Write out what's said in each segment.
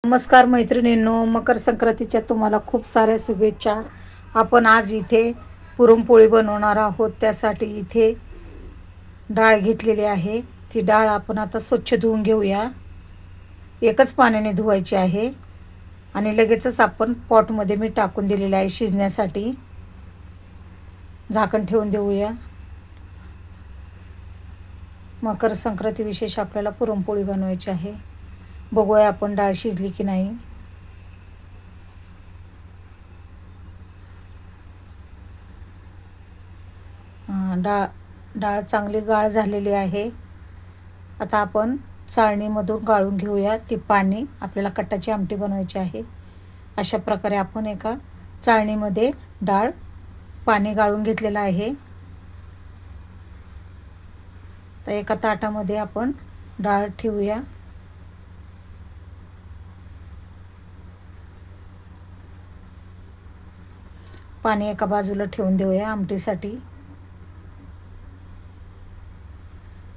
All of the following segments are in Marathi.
नमस्कार मैत्रिणींनो, मकर संक्रांतीच्या तुम्हाला खूप साऱ्या शुभेच्छा. आपण आज इथे पुरणपोळी बनवणार आहोत. त्यासाठी इथे डाळ घेतलेली आहे. ती डाळ आपण आता स्वच्छ धुवून घेऊया. एकच पाण्याने धुवायची आहे आणि लगेचच आपण पॉटमध्ये मी टाकून दिलेले आहे शिजण्यासाठी. झाकण ठेवून देऊया. मकर संक्रांती विशेष आपल्याला पुरणपोळी बनवायची आहे. बघूया आपण डाळ शिजली की नाही. डाळ चांगली गाळ झालेली आहे. आता आपण चाळणीमधून गाळून घेऊया. ती पाणी आपल्याला कट्टाची आमटी बनवायची आहे. अशा प्रकारे आपण एका चाळणीमध्ये डाळ पाणी गाळून घेतलेलं आहे. तर एका ताटामध्ये आपण डाळ ठेवूया. पाणी एका बाजूला ठेवून देऊया. आमटीसाठी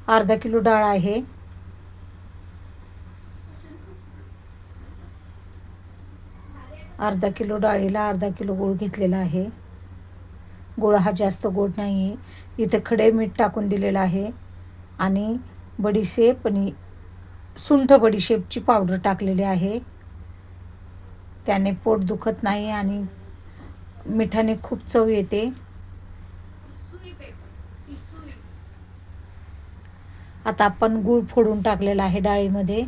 अर्धा किलो डाळ आहे. अर्धा किलो डाळीला अर्धा किलो गूळ घेतलेला आहे. गूळ हा जास्त गोड नाही आहे. इथे खडे मीठ टाकून दिलेलं आहे आणि बडीशेप आणि सुंठ बडीशेपची पावडर टाकलेली आहे. त्याने पोट दुखत नाही आणि मिठाने खूप चव येते. आता आपण गूळ फोडून टाकलेला आहे डाळीमध्ये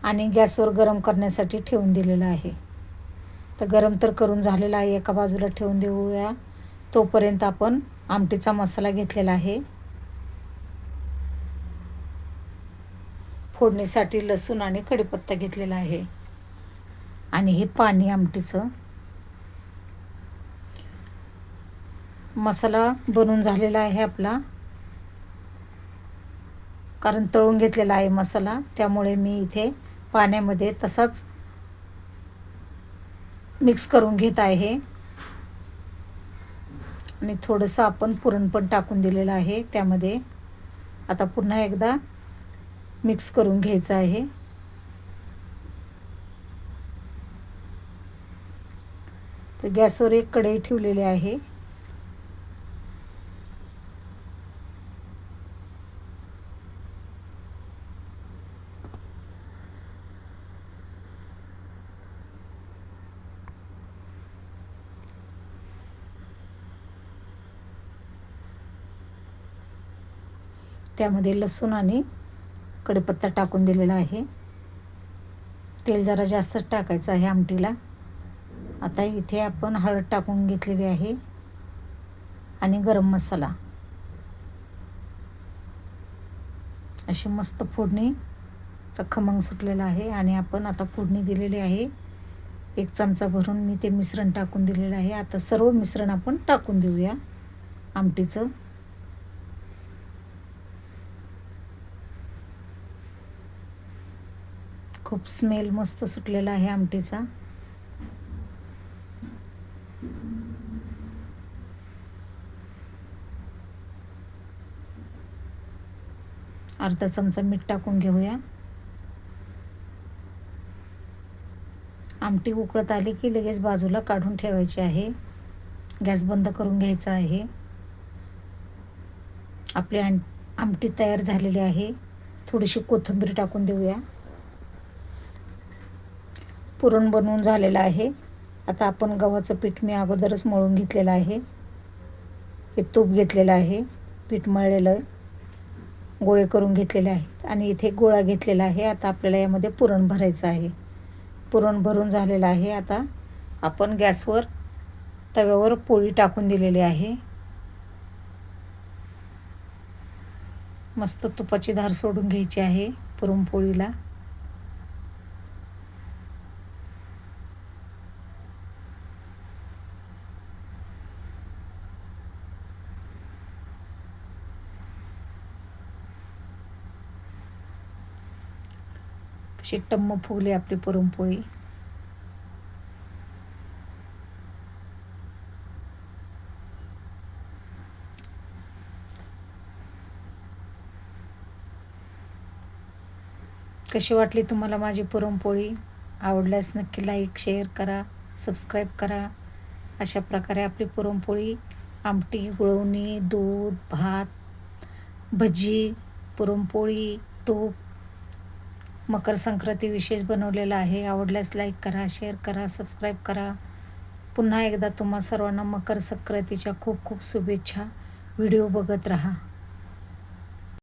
आणि गॅसवर गरम करण्यासाठी ठेवून दिलेलं आहे. तर गरम तर करून झालेला आहे. एका बाजूला ठेवून देऊया. तोपर्यंत आपण आमटीचा मसाला घेतलेला आहे. फोडणीसाठी लसूण आणि कढीपत्ता घेतलेला आहे आणि हे पाणी आमटीचं. मसाला बनवून झालेला आहे आपला, कारण तळून घेतलेला आहे मसाला. त्यामुळे मी इथे पाण्यामध्ये तसाच मिक्स करून घेत आहे आणि थोडंसं आपण पुरण पण टाकून दिलेलं आहे त्यामध्ये. आता पुन्हा एकदा मिक्स करून घ्यायचं आहे. तर गॅसवर एक कढई ठेवलेली आहे. त्यामध्ये लसूण आणि कढीपत्ता टाकून दिलेला आहे. तेल जरा जास्तच टाकायचं आहे आमटीला. आता इथे आपण हळद टाकून घेतलेली आहे आणि गरम मसाला. अशी मस्त फोडणीचा खमंग सुटलेला आहे आणि आपण आता फोडणी दिलेली आहे. 1 चमचा भरून मी ते मिश्रण टाकून दिलेलं आहे. आता सर्व मिश्रण आपण टाकून देऊया आमटीचं. खूप स्मेल मस्त सुटलेला आहे आमटीचा. अर्धा चमचा मीठ टाकून घेऊया. आमटी उकळत आली की लगेच बाजूला काढून ठेवायची आहे. गॅस बंद करून घ्यायचा आहे. आपली आमटी तयार झालेली आहे. थोडीशी कोथिंबीर टाकून देऊया. पुरण बनवून झालेलं आहे. आता आपण गव्हाचं पीठ मी अगोदरच मळून घेतलेलं आहे. हे तूप घेतलेलं आहे, पीठ मळलेलं, गोळे करून घेतलेले आहेत आणि इथे गोळा घेतलेला आहे. आता आपल्याला यामध्ये पुरण भरायचं आहे. पुरण भरून झालेलं आहे. आता आपण गॅसवर तव्यावर पोळी टाकून दिलेली आहे. मस्त तुपाची धार सोडून घ्यायची आहे पुरणपोळीला. कशी टम्म फुगली आपली पुरणपोळी. कशी वाटली तुम्हाला माझी पुरणपोळी? आवडल्यास नक्की लाईक शेअर करा, सबस्क्राईब करा. अशा प्रकारे आपली पुरणपोळी, आमटी, गुळवणी, दूध, भात, भजी, पुरणपोळी, तूप मकर संक्रांती विशेष बनवलेला आहे. आवडल्यास लाईक करा, शेअर करा, सबस्क्राईब करा. पुन्हा एकदा तुम्हा सर्वांना मकर संक्रांतीच्या खूप खूप शुभेच्छा. व्हिडिओ बघत राहा.